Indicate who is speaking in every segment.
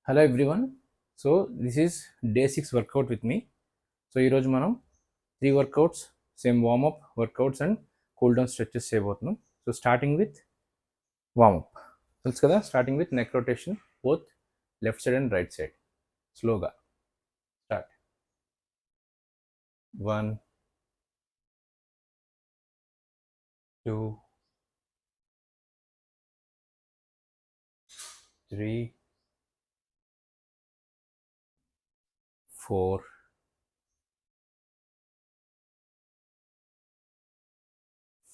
Speaker 1: Hello everyone. So this is day 6 workout with me. So ఈరోజు మనం 3 workouts, same warm up workouts and cool down stretches చేయబోతున్నాం. So starting with warm up. తెలుసు కదా, starting with neck rotation both left side and right side. స్లోగా start. 1 2 3 4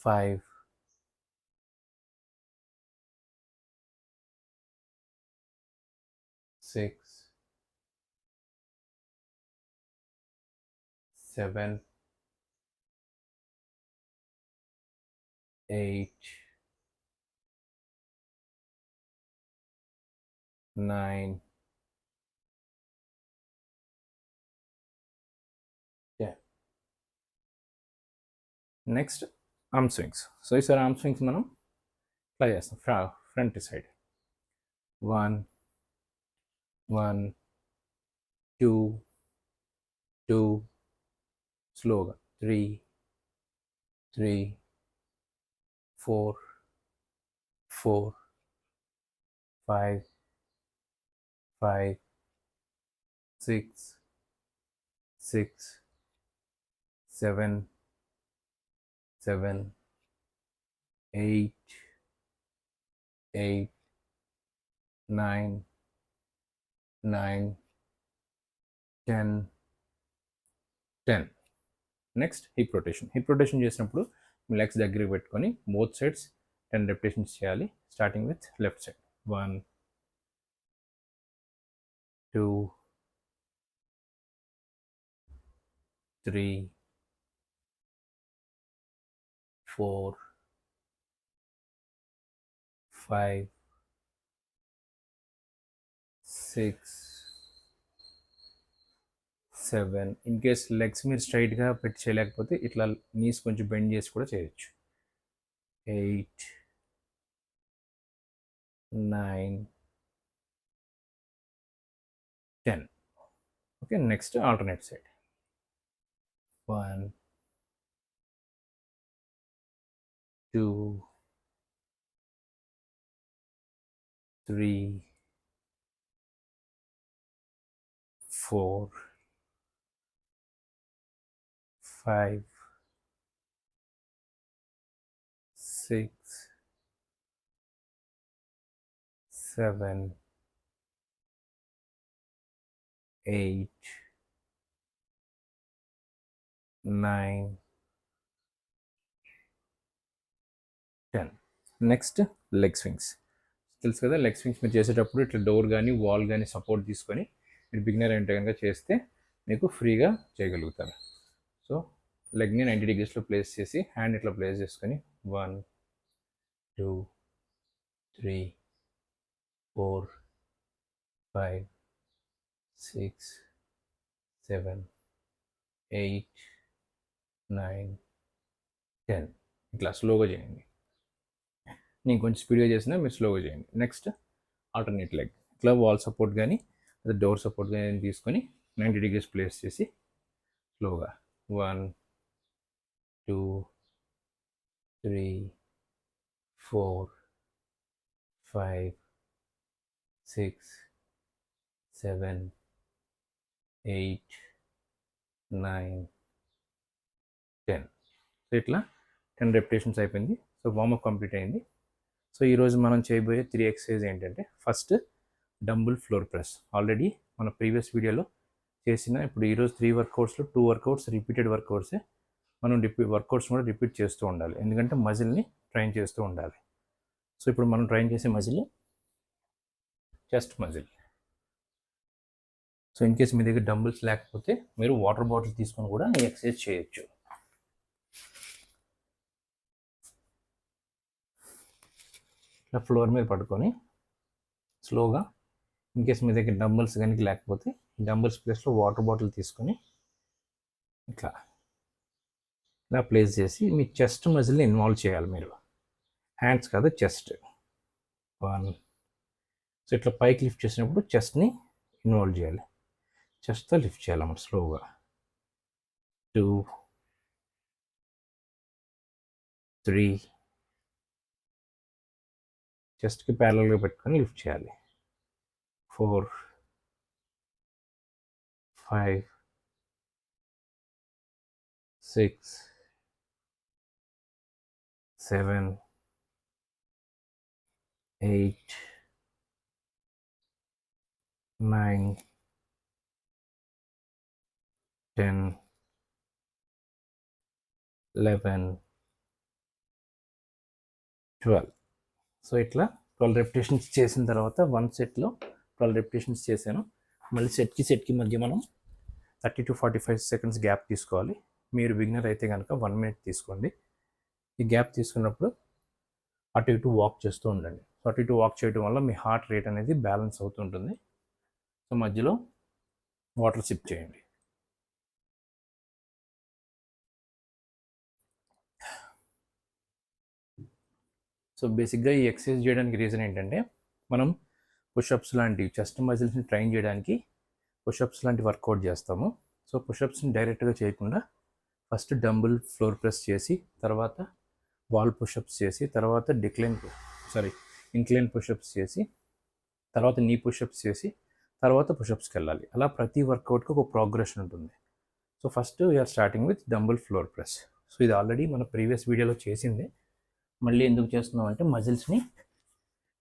Speaker 1: 5 6 7 8 9 10. Next arm swings. So ఈసారి arm swings మనం try చేస్తాం. Front side 1 1 2 2 స్లోగా 3 3 4 4 5 5 6 6 7 7 8 8 9 9 10 10. Next hip rotation. Hip rotation చేసినప్పుడు మీ legs దగ్గరికి పెట్టుకొని బోత్ సైడ్స్ 10 రెపిటేషన్స్ చేయాలి. Starting with left side 1 2 3 4 5 6 7. In case legs మీరు స్ట్రైట్గా పెట్టి చేయలేకపోతే ఇట్లా నీస్ కొంచెం బెండ్ చేసి కూడా చేయొచ్చు. 8 9 10. Okay, next alternate side 1 2 3 4 5 6 7 8 9 10. Next leg swings. తెలుసు కదా, లెగ్ స్వింగ్స్ మీరు చేసేటప్పుడు ఇట్లా డోర్ కానీ వాల్ కానీ సపోర్ట్ తీసుకొని మీరు బిగినర్ అంటే కనుక చేస్తే మీకు ఫ్రీగా చేయగలుగుతారు. సో లెగ్ని 90 degreesలో ప్లేస్ చేసి హ్యాండ్ ఇట్లా ప్లేస్ చేసుకొని 1 2 3 4 5 6 7 8 9 10. ఇట్లా స్లోగా చేయండి. నేను కొంచెం స్పీడ్గా చేసినా మీరు స్లోగా చేయండి. Next alternate leg. ఇట్లా వాల్ సపోర్ట్ కానీ లేదా డోర్ సపోర్ట్ కానీ తీసుకొని 90 degrees ప్లేస్ చేసి స్లోగా 1 2 3 4 5 6 7 8 9 10. సో ఇట్లా 10 రెపిటేషన్స్ అయిపోయింది. సో వార్మప్ కంప్లీట్ అయింది. సో ఈరోజు మనం చేయబోయే 3 ఎక్సర్సైజ్ ఏంటంటే, first dumbbell floor press. Already మన ప్రీవియస్ వీడియోలో చేసిన, ఇప్పుడు ఈరోజు 3 వర్కౌట్స్లో 2 వర్కౌట్స్ రిపీటెడ్ వర్కౌట్సే. మనం వర్కౌట్స్ కూడా రిపీట్ చేస్తూ ఉండాలి, ఎందుకంటే మజిల్ని ట్రైన్ చేస్తూ ఉండాలి. సో ఇప్పుడు మనం ట్రైన్ చేసే muscle chest muscle. So in case మీ దగ్గర డంబుల్స్ లేకపోతే మీరు వాటర్ బాటిల్ తీసుకొని కూడా ఈ ఎక్సర్సైజ్ చేయొచ్చు. ఇట్లా ఫ్లోర్ మీద పట్టుకొని స్లోగా, ఇన్ కేస్ మీ దగ్గర డంబుల్స్ కనుక లేకపోతే డంబుల్స్ ప్లేస్లో వాటర్ బాటిల్ తీసుకొని ఇట్లా ఇలా ప్లేస్ చేసి మీ చెస్ట్ మజిల్ని ఇన్వాల్వ్ చేయాలి మీరు. హ్యాండ్స్ కాదు, చెస్ట్. 1 సో ఇట్లా పైకి లిఫ్ట్ చేసినప్పుడు చెస్ట్ని ఇన్వాల్వ్ చేయాలి. చెస్ట్తో లిఫ్ట్ చేయాలన్నమాట స్లోగా. 2, 3, చెస్ట్కి ప్యారలల్గా పెట్టుకొని లిఫ్ట్ చేయాలి. 4, 5, 6, 7, 8, 9, 10, 11, 12. సో ఇట్లా 12 రెపిటేషన్స్ చేసిన తర్వాత వన్ సెట్లో 12 రెపిటేషన్స్ చేశాను. మళ్ళీ సెట్కి మధ్య మనం 30 to 45 సెకండ్స్ గ్యాప్ తీసుకోవాలి. మీరు బిగినర్ అయితే కనుక 1 minute తీసుకోండి. ఈ గ్యాప్ తీసుకున్నప్పుడు అటు ఇటు వాక్ చేస్తూ ఉండండి. సో అటు ఇటు వాక్ చేయడం వల్ల మీ హార్ట్ రేట్ అనేది బ్యాలెన్స్ అవుతుంటుంది. సో మధ్యలో వాటర్ సిప్ చేయండి. సో బేసిక్గా ఈ ఎక్సర్సైజ్ చేయడానికి రీజన్ ఏంటంటే మనం పుషప్స్ లాంటివి చెస్ట్ మజిల్స్ని ట్రైన్ చేయడానికి పుషప్స్ లాంటి వర్కౌట్ చేస్తాము. సో పుషప్స్ని డైరెక్ట్గా చేయకుండా ఫస్ట్ డంబుల్ ఫ్లోర్ ప్రెస్ చేసి, తర్వాత వాల్ పుషప్స్ చేసి, తర్వాత ఇంక్లైన్ పుషప్స్ చేసి, తర్వాత నీ పుషప్స్ చేసి, తర్వాత పుషప్స్కి వెళ్ళాలి. అలా ప్రతి వర్కౌట్కి ఒక ప్రోగ్రెషన్ ఉంటుంది. So first we're starting with dumbbell floor press. So ఇది ఆల్రెడీ మన ప్రీవియస్ వీడియోలో చేసింది. మళ్ళీ ఎందుకు చేస్తున్నాం అంటే మజిల్స్ని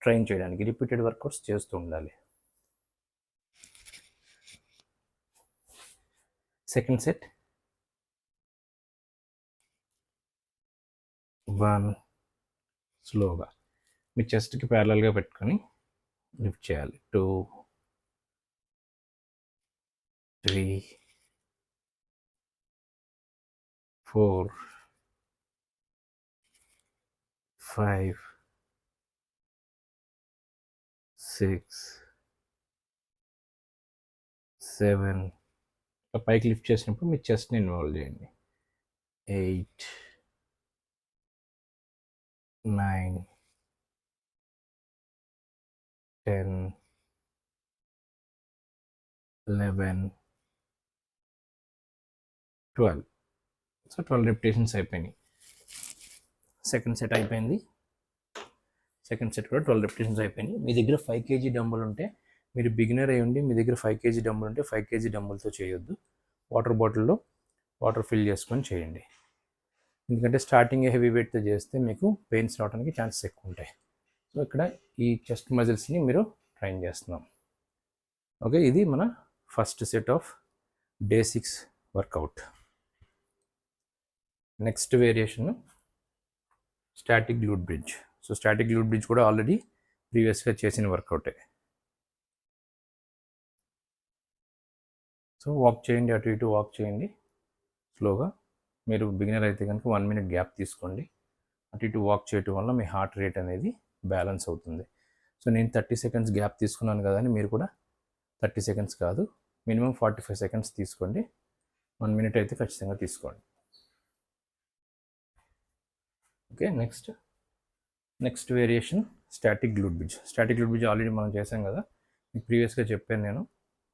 Speaker 1: ట్రైన్ చేయడానికి రిపీటెడ్ వర్కౌట్స్ చేస్తూ ఉండాలి. సెకండ్ సెట్ 1 స్లోగా మీ చెస్ట్కి ప్యారలల్గా పెట్టుకొని లిఫ్ట్ చేయాలి. 2, 3, 4, 5, 6, 7. పైకి లిఫ్ట్ చేసినప్పుడు మీ చెస్ట్ని ఇన్వాల్వ్ చేయండి. 8, 9, 10, 11, 12. సో 12 రెపిటేషన్స్ అయిపోయినాయి. సెకండ్ సెట్ అయిపోయింది. సెకండ్ సెట్ కూడా 12 రెపిటేషన్స్ అయిపోయినాయి. మీ దగ్గర 5 kg డంబుల్ ఉంటే, మీరు బిగినర్ అయ్యి ఉండి మీ దగ్గర 5 kg డంబుల్ ఉంటే 5 kg డంబుల్తో చేయొద్దు. వాటర్ బాటిల్లో వాటర్ ఫిల్ చేసుకొని చేయండి. ఎందుకంటే స్టార్టింగ్ హెవీ వెయిట్తో చేస్తే మీకు పెయిన్స్ రావడానికి ఛాన్సెస్ ఎక్కువ ఉంటాయి. సో ఇక్కడ ఈ చెస్ట్ మజిల్స్ని మీరు ట్రైన్ చేస్తున్నాం. ఓకే, ఇది మన first set of day 6 workout. Next variation static glute bridge. So static glute bridge కూడా ఆల్రెడీ ప్రీవియస్గా చేసిన వర్కౌటే. సో వాక్ చేయండి, అటు ఇటు వాక్ చేయండి స్లోగా. మీరు బిగినర్ అయితే కనుక 1 minute గ్యాప్ తీసుకోండి. అటు ఇటు వాక్ చేయటం వల్ల మీ హార్ట్ రేట్ అనేది బ్యాలెన్స్ అవుతుంది. సో నేను 30 seconds గ్యాప్ తీసుకున్నాను కదా అని మీరు కూడా 30 seconds కాదు, మినిమం 45 seconds తీసుకోండి. 1 minute అయితే ఖచ్చితంగా తీసుకోండి. Okay, next variation static glute bridge. Static glute bridge already మనం చేసాం కదా, మీకు ప్రీవియస్గా చెప్పాను నేను.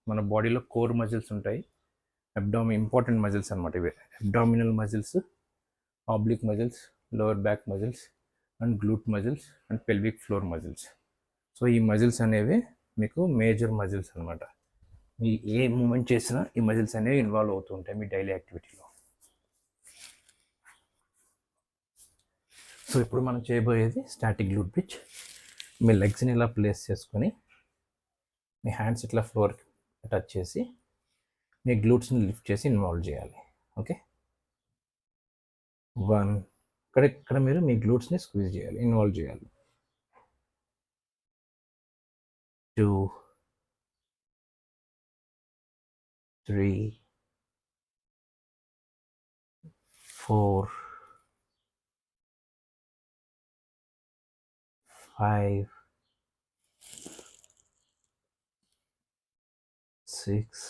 Speaker 1: మన బాడీలో కోర్ మజిల్స్ ఉంటాయి, ఇంపార్టెంట్ మజిల్స్ అనమాట ఇవి. Abdominal muscles, oblique muscles, lower back muscles, and గ్లూట్ muscles, and pelvic floor muscles. So ఈ మజిల్స్ అనేవి మీకు మేజర్ మజిల్స్ అనమాట. మీ ఏ మూమెంట్ చేసినా ఈ మజిల్స్ అనేవి ఇన్వాల్వ్ అవుతూ ఉంటాయి మీ డైలీ యాక్టివిటీలో. సో ఇప్పుడు మనం చేయబోయేది స్టాటిక్ గ్లూట్ బ్రిడ్జ్. మీ లెగ్స్ని ఇలా ప్లేస్ చేసుకొని మీ హ్యాండ్స్ ఇట్లా ఫ్లోర్కి టచ్ చేసి మీ గ్లూట్స్ని లిఫ్ట్ చేసి ఇన్వాల్వ్ చేయాలి. ఓకే, 1, ఇక్కడ మీరు మీ గ్లూట్స్ని స్క్వీజ్ చేయాలి, ఇన్వాల్వ్ చేయాలి. 2, 3, 4, 5, 6,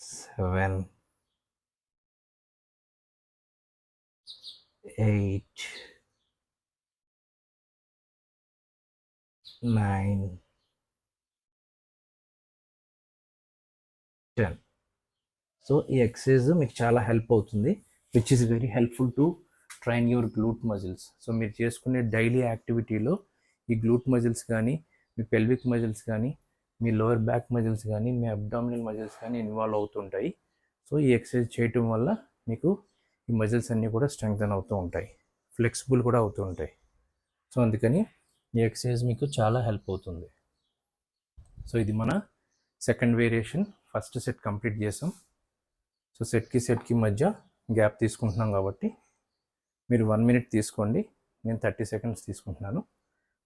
Speaker 1: 7, 8, 9, 10. సో ఈ ఎక్సర్సైజ్ మీకు చాలా హెల్ప్ అవుతుంది, which is very helpful to train your గ్లూట్ muscles. So మీరు చేసుకునే డైలీ యాక్టివిటీలో ఈ గ్లూట్ మజిల్స్ కానీ, మీ పెల్విక్ మజిల్స్ కానీ, మీ లోవర్ బ్యాక్ మజిల్స్ కానీ, మీ అబ్డామినల్ మజిల్స్ కానీ ఇన్వాల్వ్ అవుతుంటాయి. సో ఈ ఎక్సర్సైజ్ చేయటం వల్ల మీకు ఈ మజిల్స్ అన్నీ కూడా స్ట్రెంగ్తన్ అవుతూ ఉంటాయి, ఫ్లెక్సిబుల్ కూడా అవుతూ ఉంటాయి. సో అందుకని ఈ ఎక్సర్సైజ్ మీకు చాలా హెల్ప్ అవుతుంది. సో ఇది మన second variation. First set complete చేసాం. సో సెట్కి మధ్య గ్యాప్ తీసుకుంటున్నాం కాబట్టి మీరు 1 minute తీసుకోండి, నేను 30 seconds తీసుకుంటున్నాను.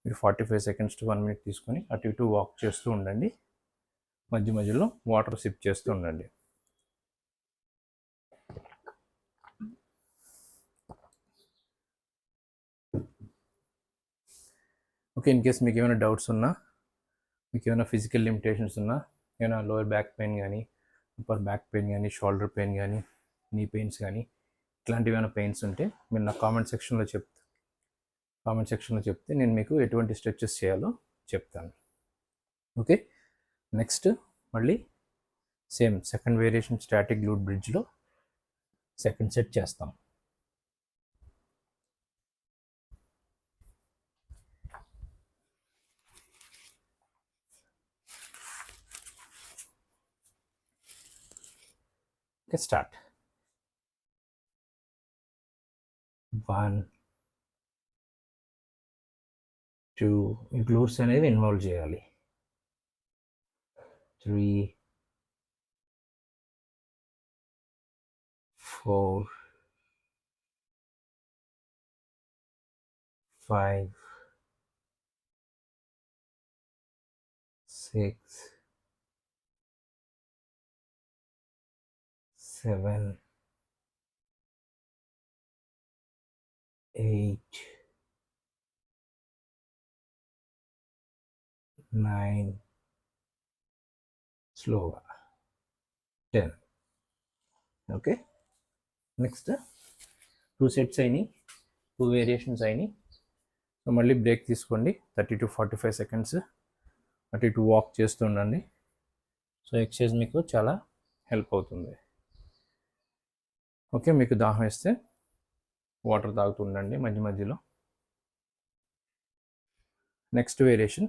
Speaker 1: మీరు 45 seconds to 1 minute తీసుకొని అటు ఇటు వాక్ చేస్తూ ఉండండి, మధ్య మధ్యలో వాటర్ సిప్ చేస్తూ ఉండండి. ఓకే, ఇన్ కేస్ మీకు ఏమైనా డౌట్స్ ఉన్నా, మీకు ఏమైనా ఫిజికల్ లిమిటేషన్స్ ఉన్నా, ఏమైనా లోవర్ బ్యాక్ పెయిన్ కానీ, అప్పర్ బ్యాక్ పెయిన్ కానీ, షోల్డర్ పెయిన్ కానీ, నీ పెయిన్స్ కానీ, ఇట్లాంటివి ఏమైనా పెయిన్స్ ఉంటే మీరు నా కామెంట్ సెక్షన్లో చెప్తే నేను మీకు ఎటువంటి స్ట్రెచెస్ చేయాలో చెప్తాను. ఓకే, నెక్స్ట్ మళ్ళీ same second variation static glute బ్రిడ్జ్లో సెకండ్ సెట్ చేస్తాం. Okay, start. 1, 2 ఈ గ్లూట్స్ అనేవి ఇన్వాల్వ్ చేయాలి. 3, 4, 5, 6, 7, 8, 9, స్లోగా 10. ఓకే, నెక్స్ట్ 2 sets అయినాయి, 2 వేరియేషన్స్ అయినాయి. సో మళ్ళీ బ్రేక్ తీసుకోండి, 30 to 45 seconds అటు ఇటు వాక్ చేస్తూ ఉండండి. సో ఎక్సర్సైజ్ మీకు చాలా హెల్ప్ అవుతుంది. ఓకే, మీకు దాహం వేస్తే వాటర్ తాగుతూ ఉండండి మధ్య మధ్యలో. Next variation.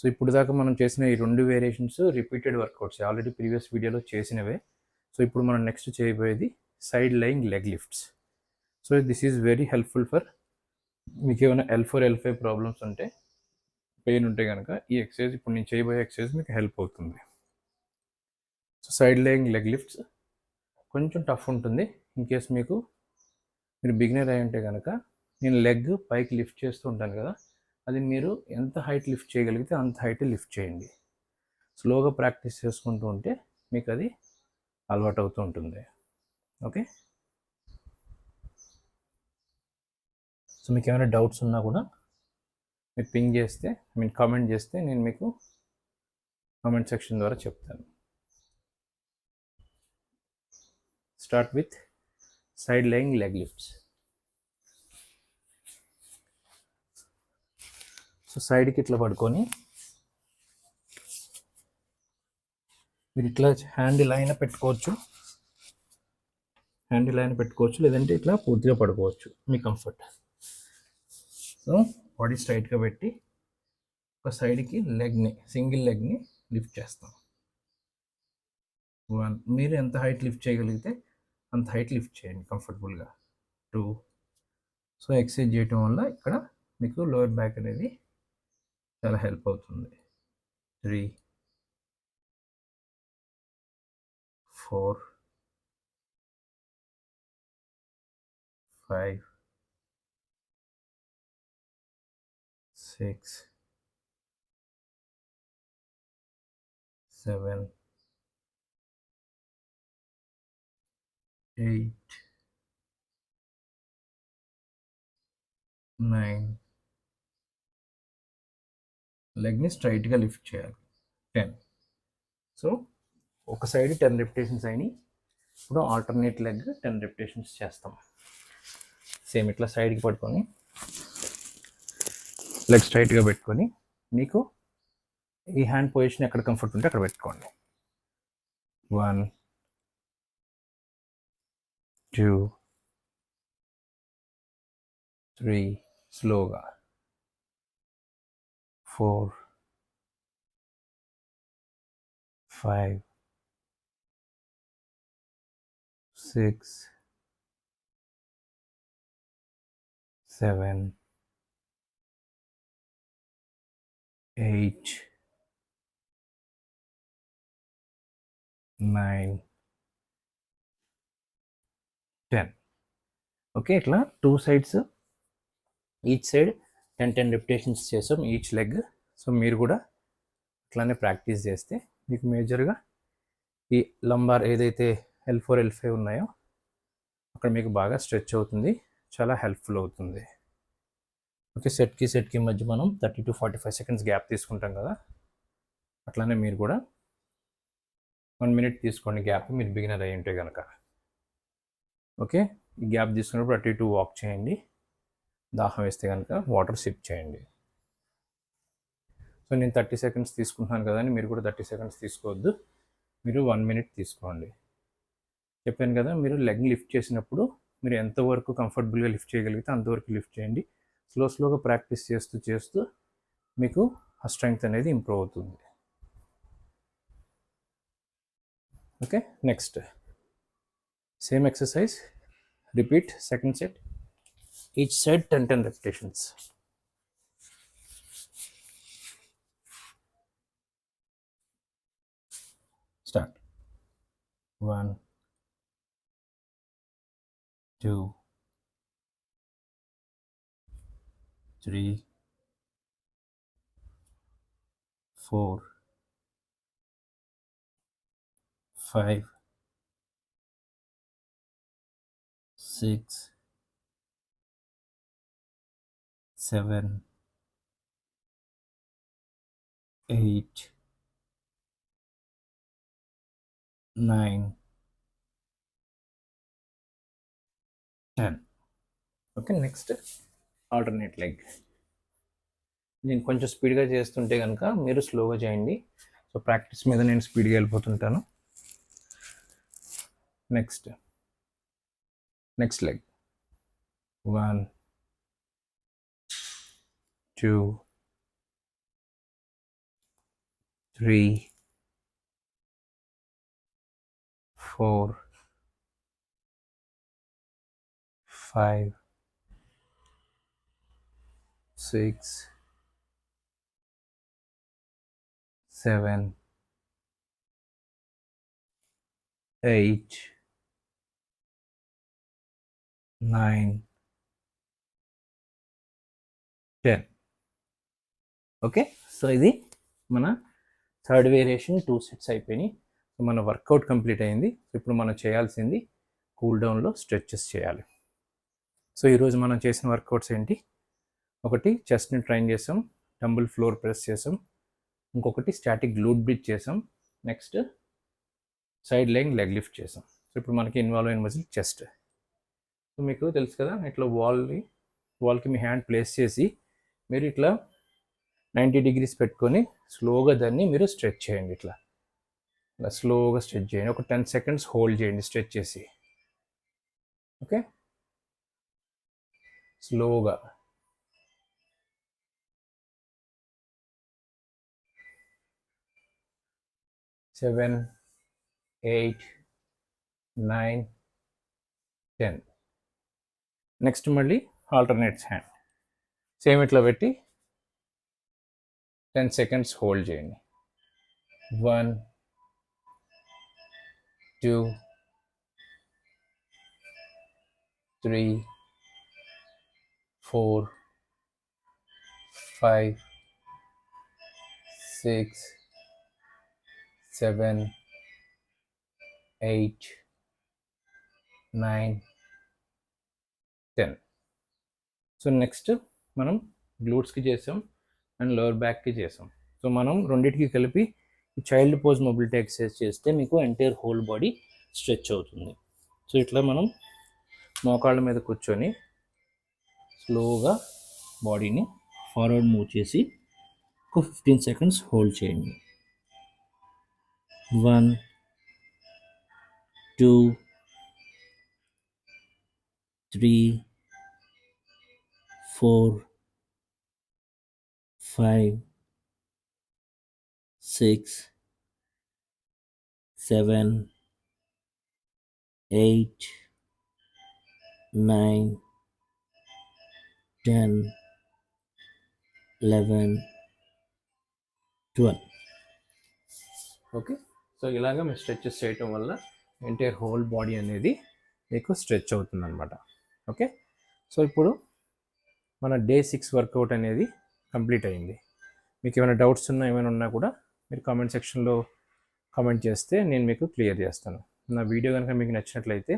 Speaker 1: సో ఇప్పుడు దాకా మనం చేసిన ఈ 2 variations repeated workouts, already previous వీడియోలో చేసినవే. సో ఇప్పుడు మనం నెక్స్ట్ చేయబోయేది side lying leg lifts. So this is very helpful for మీకు ఏమైనా L4, L5 ప్రాబ్లమ్స్ ఉంటే, పెయిన్ ఉంటే కనుక ఈ ఎక్సర్సైజ్, ఇప్పుడు నేను చేయబోయే ఎక్సర్సైజ్ మీకు హెల్ప్ అవుతుంది. So side lying leg lifts కొంచెం టఫ్ ఉంటుంది. ఇన్ కేస్ మీరు బిగినర్ అయి ఉంటే కనుక, నేను లెగ్ పైకి లిఫ్ట్ చేస్తూ ఉంటాను కదా, అది మీరు ఎంత హైట్ లిఫ్ట్ చేయగలిగితే అంత హైట్ లిఫ్ట్ చేయండి. స్లోగా ప్రాక్టీస్ చేసుకుంటూ ఉంటే మీకు అది అలవాటు అవుతూ ఉంటుంది. ఓకే, సో మీకు ఏమైనా డౌట్స్ ఉన్నా కూడా మీరు పింగ్ చేస్తే, కామెంట్ చేస్తే నేను మీకు కామెంట్ సెక్షన్ ద్వారా చెప్తాను. Start with side lying leg lifts. So సైడ్కి ఇట్లా పడుకొని మీరు ఇట్లా హ్యాండ్ ఇలా అయినా పెట్టుకోవచ్చు, లేదంటే ఇట్లా పూర్తిగా పడుకోవచ్చు, మీ కంఫర్ట్. సో బాడీ స్ట్రైట్గా పెట్టి ఒక సైడ్కి సింగిల్ లెగ్ని లిఫ్ట్ చేస్తాం. 1, మీరు ఎంత హైట్ లిఫ్ట్ చేయగలిగితే అంత హైట్ లిఫ్ట్ చేయండి కంఫర్టబుల్గా. 2, సో ఎక్సర్సైజ్ చేయటం వల్ల ఇక్కడ మీకు లోవర్ బ్యాక్ అనేది చాలా హెల్ప్ అవుతుంది. 3, 4, 5, 6, 7, 8, 9, లెగ్ని స్ట్రైట్గా లిఫ్ట్ చేయాలి. 10. సో ఒక సైడ్ 10 repetitions అయినాయి. ఇప్పుడు ఆల్టర్నేట్ లెగ్ 10 repetitions చేస్తాం. సేమ్ ఇట్లా సైడ్కి పట్టుకొని లెగ్ స్ట్రైట్గా పెట్టుకొని మీకు ఈ హ్యాండ్ పొజిషన్ ఎక్కడ కంఫర్ట్ ఉంటే అక్కడ పెట్టుకోండి. 1 2 3 స్లోగా, 4 5 6 7 8 9 10. ఓకే, ఇట్లా 2 సైడ్స్ ఈచ్ సైడ్ 10 రెపిటేషన్స్ చేసాం ఈచ్ లెగ్. సో మీరు కూడా అట్లానే ప్రాక్టీస్ చేస్తే మీకు మేజర్గా ఈ లంబార్ ఏదైతే L4 L5 ఉన్నాయో అక్కడ మీకు బాగా స్ట్రెచ్ అవుతుంది, చాలా హెల్ప్ఫుల్ అవుతుంది. ఓకే, సెట్కి మధ్య మనం 30 to 45 seconds గ్యాప్ తీసుకుంటాం కదా, అట్లానే మీరు కూడా 1 minute తీసుకోండి గ్యాప్, మీరు బిగినర్ అయ్యి ఉంటే కనుక. ఓకే, ఈ గ్యాప్ తీసుకున్నప్పుడు అటు ఇటు వాక్ చేయండి, దాహం వేస్తే కనుక వాటర్ సిప్ చేయండి. సో నేను 30 seconds తీసుకుంటున్నాను కదా అని మీరు కూడా 30 seconds తీసుకోవద్దు, మీరు 1 minute తీసుకోండి. చెప్పాను కదా, మీరు లెగ్ లిఫ్ట్ చేసినప్పుడు మీరు ఎంతవరకు కంఫర్టబుల్గా లిఫ్ట్ చేయగలిగితే అంతవరకు లిఫ్ట్ చేయండి. స్లోగా ప్రాక్టీస్ చేస్తూ మీకు ఆ స్ట్రెంగ్త్ అనేది ఇంప్రూవ్ అవుతుంది. Okay, next same exercise repeat, second set, each side 10 repetitions. Start. 1 2 3 4 5 6 7 8 9 10. Okay, next alternate leg. నేను కొంచెం స్పీడ్గా చేస్తుంటే కనుక మీరు స్లోగా చేయండి. సో ప్రాక్టీస్ మీద నేను స్పీడ్గా వెళ్ళిపోతుంటాను. Next leg. 1 2 3 4 5 6 7 8 9 10. ఓకే, సో ఇది మన థర్డ్ వేరియేషన్, 2 sets అయిపోయినాయి. సో మన వర్కౌట్ కంప్లీట్ అయింది. ఇప్పుడు మనం చేయాల్సింది కూల్ డౌన్లో స్ట్రెచెస్ చేయాలి. సో ఈరోజు మనం చేసిన వర్కౌట్స్ ఏంటి? ఒకటి చెస్ట్ని ట్రైన్ చేసాం, డంబుల్ ఫ్లోర్ ప్రెస్ చేసాం. ఇంకొకటి స్టాటిక్ గ్లూట్ బ్రిడ్జ్ చేసాం. నెక్స్ట్ సైడ్ లెగ్ లిఫ్ట్ చేసాం. సో ఇప్పుడు మనకి ఇన్వాల్వ్ అయిన మజిల్ చెస్ట్. సో మీకు తెలుసు కదా, ఇట్లా వాల్కి మీ హ్యాండ్ ప్లేస్ చేసి మీరు ఇట్లా 90 degrees పెట్టుకొని స్లోగా దాన్ని మీరు స్ట్రెచ్ చేయండి. ఇట్లా స్లోగా స్ట్రెచ్ చేయండి. ఒక 10 seconds హోల్డ్ చేయండి స్ట్రెచ్ చేసి. ఓకే, స్లోగా. సెవెన్ 8 9 10. నెక్స్ట్ మళ్ళీ ఆల్టర్నేట్స్ హ్యాండ్ సేమ్ ఇట్లా పెట్టి 10 seconds హోల్డ్ చేయండి. 1 2 3 4 5 6 7 8 9 10. సో నెక్స్ట్ మనం గ్లూట్స్కి చేసాం అండ్ లోవర్ బ్యాక్కి చేసాం. సో మనం రెండింటికి కలిపి చైల్డ్ పోజ్ మొబిలిటీ ఎక్సర్సైజ్ చేస్తే మీకు ఎంటైర్ హోల్ బాడీ స్ట్రెచ్ అవుతుంది. సో ఇట్లా మనం మోకాళ్ళ మీద కూర్చొని స్లోగా బాడీని ఫార్వర్డ్ మూవ్ చేసి
Speaker 2: ఒక 15 సెకండ్స్ హోల్డ్ చేయండి. 1 2 3 4 5 6 7 8 9 10 11 12.
Speaker 1: ఓకే. సో ఇలాగ మీరు స్ట్రెచెస్ చేయటం వల్ల ఎంటైర్ హోల్ బాడీ అనేది మీకు స్ట్రెచ్ అవుతుందన్నమాట. ఓకే. సో ఇప్పుడు మన డే 6 వర్కౌట్ అనేది కంప్లీట్ అయింది. మీకు ఏమైనా డౌట్స్ ఏమైనా ఉన్నా కూడా మీరు కామెంట్ సెక్షన్లో కామెంట్ చేస్తే నేను మీకు క్లియర్ చేస్తాను. నా వీడియో కనుక మీకు నచ్చినట్లయితే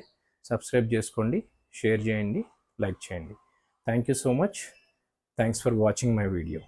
Speaker 1: సబ్స్క్రైబ్ చేసుకోండి, షేర్ చేయండి, లైక్ చేయండి. Thank you so much. Thanks for watching my video.